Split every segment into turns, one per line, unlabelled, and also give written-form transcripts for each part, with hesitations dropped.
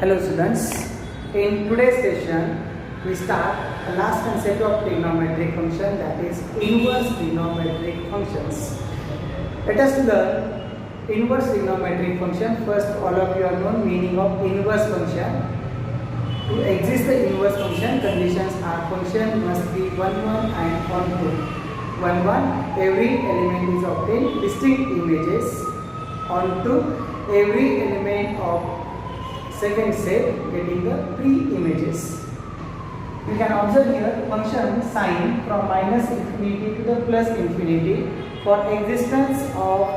Hello students, in today's session we start the last concept of trigonometric function, that is inverse trigonometric functions. Let us learn inverse trigonometric function. First, all of you are known meaning of inverse function. To exist the inverse function, conditions are function must be 1 1 and 1 2. 1 1, every element is obtained distinct images. On 2, every element of second set getting the 3 images. You can observe here function sine from minus infinity to the plus infinity. For existence of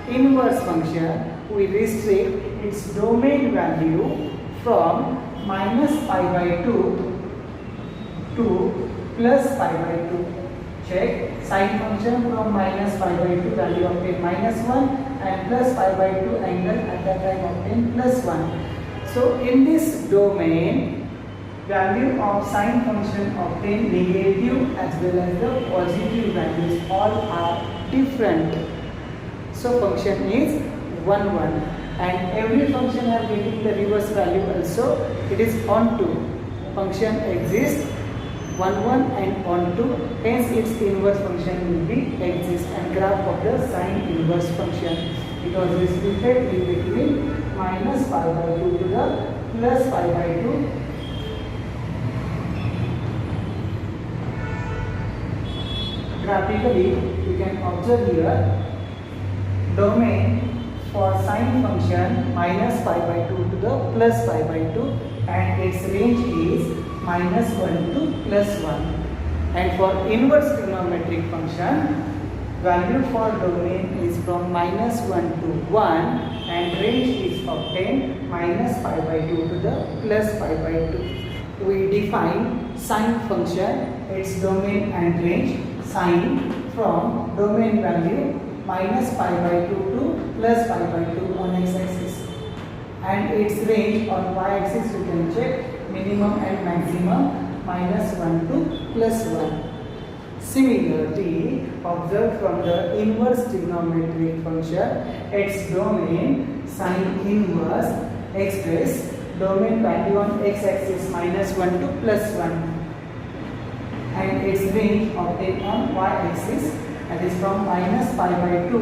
inverse function, we restrict its domain value from minus pi by 2 to plus pi by 2. Check sine function from minus pi by 2 value obtained minus 1 and plus pi by 2 angle at that time obtained plus 1. So in this domain, value of sine function obtained negative as well as the positive values all are different. So function is 1 1 and every function are getting the reverse value also. It is onto. Function exists 1 1 and onto, hence its inverse function will be exist, and graph of the sine inverse function. It was restricted in between minus pi by 2 to the plus pi by 2. Graphically, you can observe here domain for sine function minus pi by 2 to the plus pi by 2, and its range is minus 1 to plus 1. And for inverse trigonometric function, value for domain is from minus 1 to 1 and range is obtained minus pi by 2 to the plus pi by 2. We define sine function, its domain and range. Sine from domain value minus pi by 2 to plus pi by 2 on x-axis, and its range on y-axis you can check minimum and maximum minus 1 to plus 1. Similarly, observe from the inverse trigonometric function, its domain sine inverse express domain value on x-axis minus 1 to plus 1, and its range obtained on y-axis, that is from minus pi by 2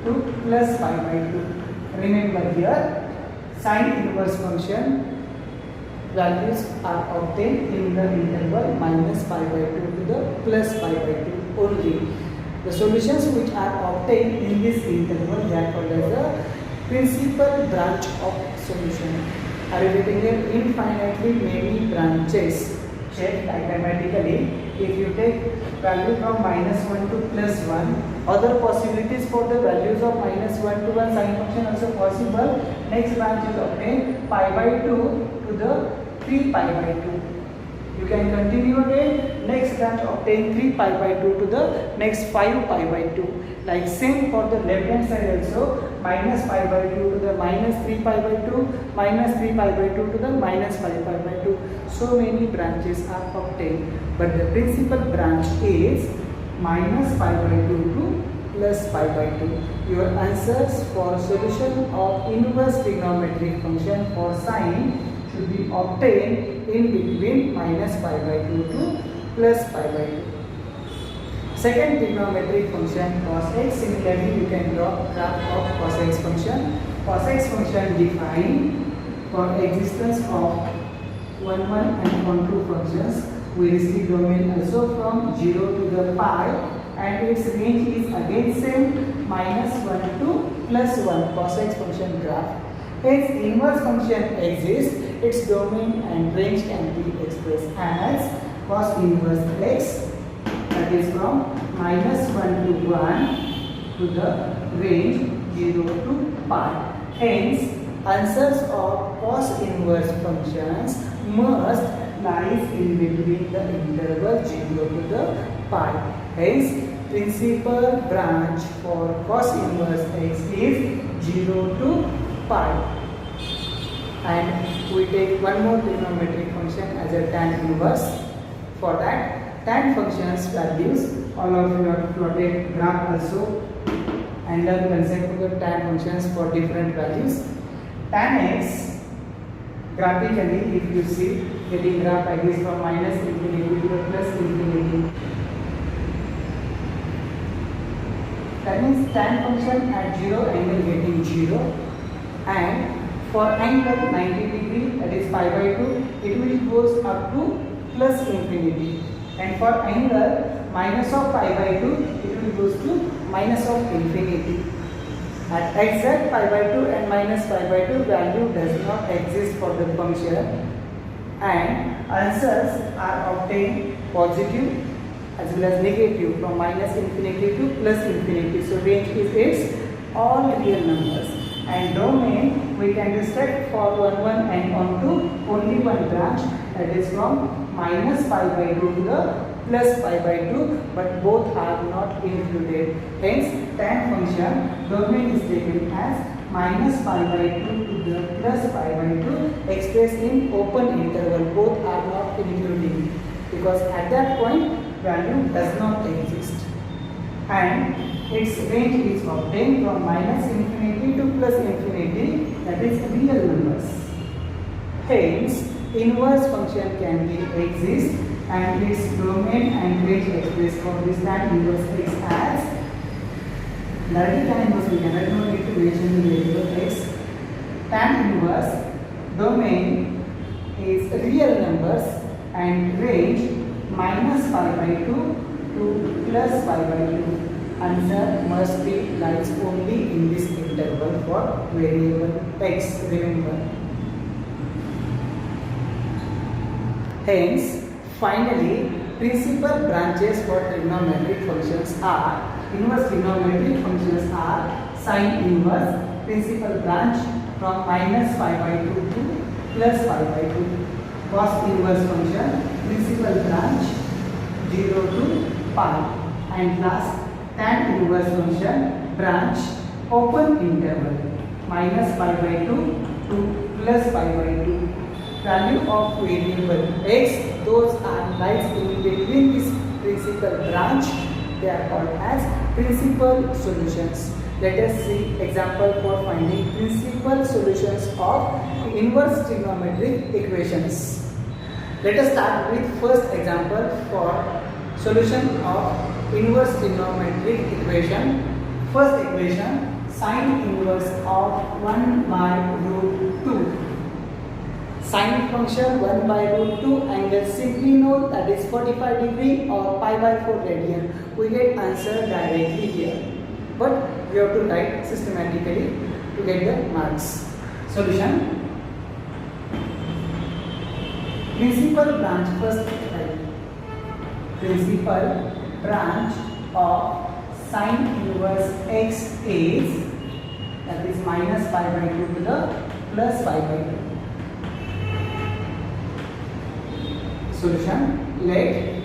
to plus pi by 2. Remember here, sine inverse function values are obtained in the interval minus pi by 2 to the plus pi by 2 only. The solutions which are obtained in this interval, they are called as the principal branch of solution. Are you getting it? Infinitely many branches. Check diagrammatically. If you take value from minus 1 to plus 1, other possibilities for the values of minus 1 to 1 sine function also possible. Next branch is obtained pi by 2 to the 3 pi by 2. You can continue again. Next branch obtain 3 pi by 2 to the next 5 pi by 2. Like same for the left hand side also, minus pi by 2 to the minus 3 pi by 2, minus 3 pi by 2 to the minus 5 pi by 2. So many branches are obtained, but the principal branch is minus pi by 2 to plus pi by 2. Your answers for solution of inverse trigonometric function for sine should be obtained in between minus pi by 2 to plus pi by 2. Second trigonometric function cos x. Similarly, you can draw graph of cos x function. Cos x function defined for existence of 1 1 and 1 2 functions. We restrict domain also from 0 to the pi, and its range is again same minus 1 to plus 1. Cos x function graph. Hence, inverse function exists. Its domain and range can be expressed as cos inverse x, that is from minus 1 to 1 to the range 0 to pi. Hence, answers of cos inverse functions must lie in between the interval 0 to the pi. Hence, principal branch for cos inverse x is 0 to pi. And we take one more trigonometric function as a tan inverse. For that, tan functions values, all of you have plotted graph also and learn concept of the tan functions for different values. Tan x graphically, if you see getting graph like this from minus infinity to plus infinity. That means tan function at 0 angle getting 0, and for angle 90 degree, that is pi by 2, it will goes up to plus infinity, and for angle minus of pi by 2, it will goes to minus of infinity. At exact pi by 2 and minus pi by 2 value does not exist for the function, and answers are obtained positive as well as negative from minus infinity to plus infinity. So range is its all real numbers, and domain we can restrict for 1 and onto only one branch, that is from minus pi by 2 to the plus pi by 2, but both are not included. Hence tan function domain is taken as minus pi by 2 to the plus pi by 2 expressed in open interval. Both are not including, because at that point value does not exist, and its range is obtained from minus infinity to plus infinity, that is real numbers. Hence inverse function can be exist, and its domain and range expressed for this tan inverse x as directly tan inverse. We cannot know it to mention the variable x. Tan inverse domain is real numbers and range minus pi by 2 to plus pi by 2. Answer must be lies only in this interval for variable x, remember. Hence, finally, principal branches for trigonometric functions are, inverse trigonometric functions are sine inverse, principal branch from minus pi by 2 to plus pi by 2. Cos inverse function, principal branch 0 to pi, and last tan inverse function branch open interval minus pi by 2 to plus pi by 2. Value of variable x, those are lies in between this principal branch, they are called as principal solutions. Let us see example for finding principal solutions of inverse trigonometric equations. Let us start with first example for solution of inverse trigonometric equation. First equation, sine inverse of 1 by root 2. Sine function 1 by root 2 angle simply know, that is 45 degree or pi by 4 radian. We get answer directly here, but we have to write systematically to get the marks. Solution. Principal branch, first write. Principal branch of sine inverse x is, that is minus pi by 2 to the plus pi by 2. Solution. Let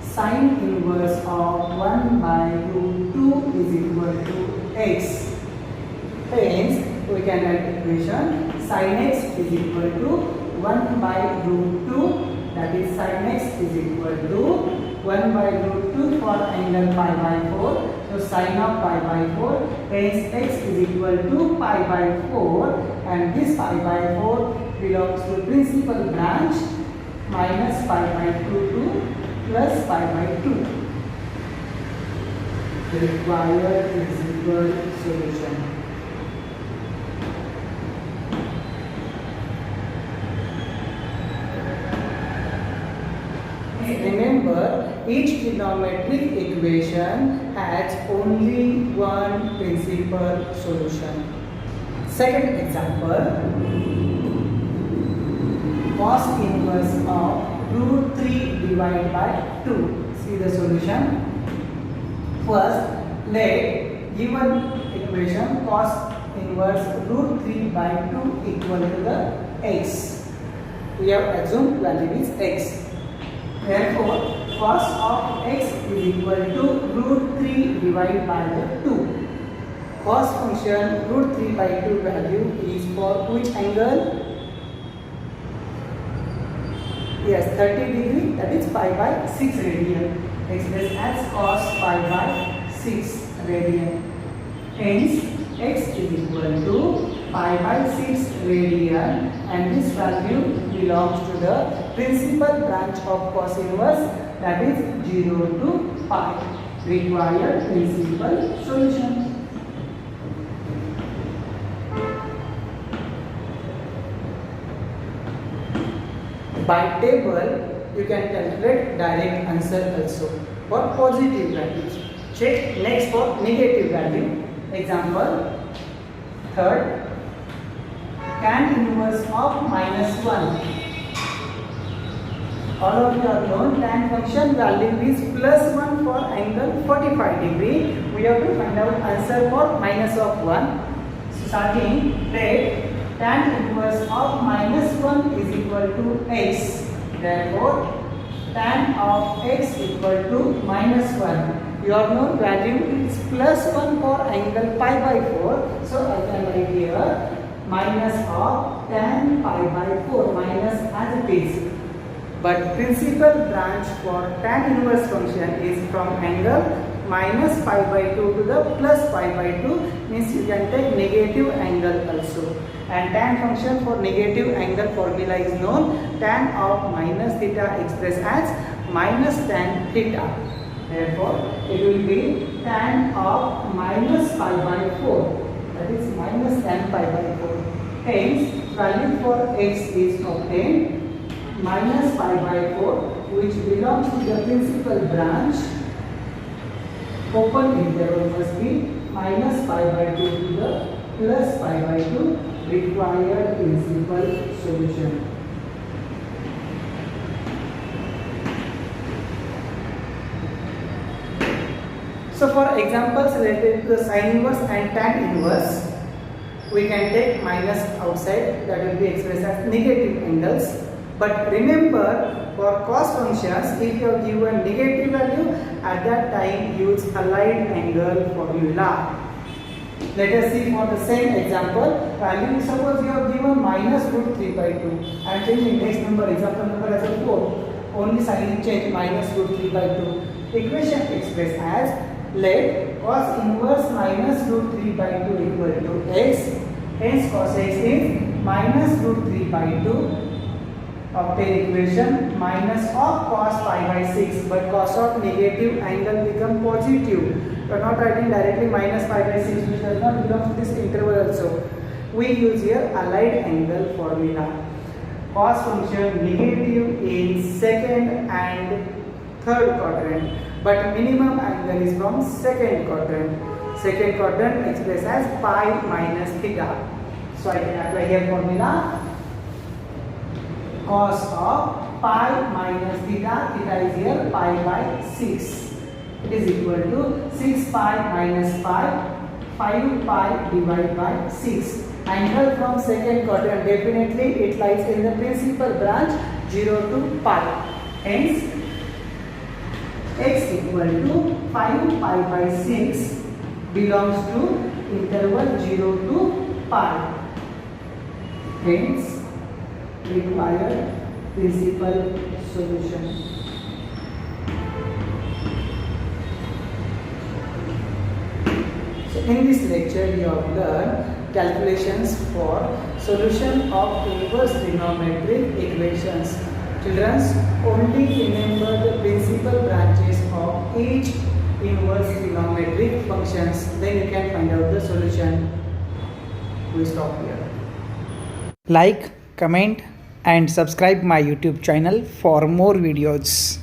sine inverse of 1 by root 2 is equal to x. Hence, we can write equation sin x is equal to 1 by root 2, that is sin x is equal to 1 by root 2 for angle pi by 4. So sin of pi by 4, hence x is equal to pi by 4, and this pi by 4 belongs to principal branch minus pi by 2 to plus pi by 2. The required principal solution. Remember, each trigonometric equation has only one principal solution. Second example, cos inverse of root 3 divided by 2. See the solution. First, let given equation cos inverse root 3 by 2 equal to the x. We have assumed value is x. Therefore, cos of x is equal to root 3 divided by the 2. Cos function root 3 by 2 value is for which angle? Yes, 30 degree, that is pi by 6 radian. Expressed as cos pi by 6 radian. Hence, x is equal to pi by 6 radian, and this value belongs to the principal branch of cos inverse, that is 0 to pi. Required principal solution. By table, you can calculate direct answer also for positive values. Check next for negative value. Example, third, tan inverse of -1. All of you are known tan function value is +1 for angle 45 degree. We have to find out answer for -1. So starting, let tan inverse of -1 is equal to x. Therefore, tan of x equal to -1. Your known value is +1 for angle pi by 4. So I can write here minus of tan pi by 4, minus as it is. But principal branch for tan inverse function is from angle minus pi by 2 to the plus pi by 2, means you can take negative angle also. And tan function for negative angle formula is known, tan of minus theta expressed as minus tan theta. Therefore, it will be tan of minus pi by 4, that is minus tan pi by 4. Hence, value for x is obtained minus pi by 4, which belongs to the principal branch. Open interval must be minus pi by 2 to the plus pi by 2. Required principal solution. So for examples related to the sine inverse and tan inverse, we can take minus outside, that will be expressed as negative angles. But remember, for cos functions, if you have given negative value, at that time use allied angle formula. Let us see for the same example. Value, suppose you have given minus root 3 by 2. I am changing next number, example number as a 4. Only sign change, minus root 3 by 2. Equation expressed as, let cos inverse minus root 3 by 2 equal to x. Hence cos x is minus root 3 by 2. Obtain equation minus of cos pi by 6, but cos of negative angle become positive. You are not writing directly minus pi by 6, which does not belong to this interval also. We use here allied angle formula. Cos function negative in second and third quadrant, but minimum angle is from second quadrant. Second quadrant expressed as pi minus theta. So I can apply here formula. Cos of pi minus theta, theta is here pi by 6. It is equal to 6 pi minus pi, 5 pi divided by 6. Angle from second quadrant, definitely it lies in the principal branch 0 to pi. Hence, x equal to 5 pi by 6 belongs to interval 0 to pi. Hence, required principal solution. So in this lecture you have learned calculations for solution of inverse trigonometric equations. Children, only remember the principal branches of each inverse trigonometric functions, then you can find out the solution. We stop here. Like, comment and subscribe my YouTube channel for more videos.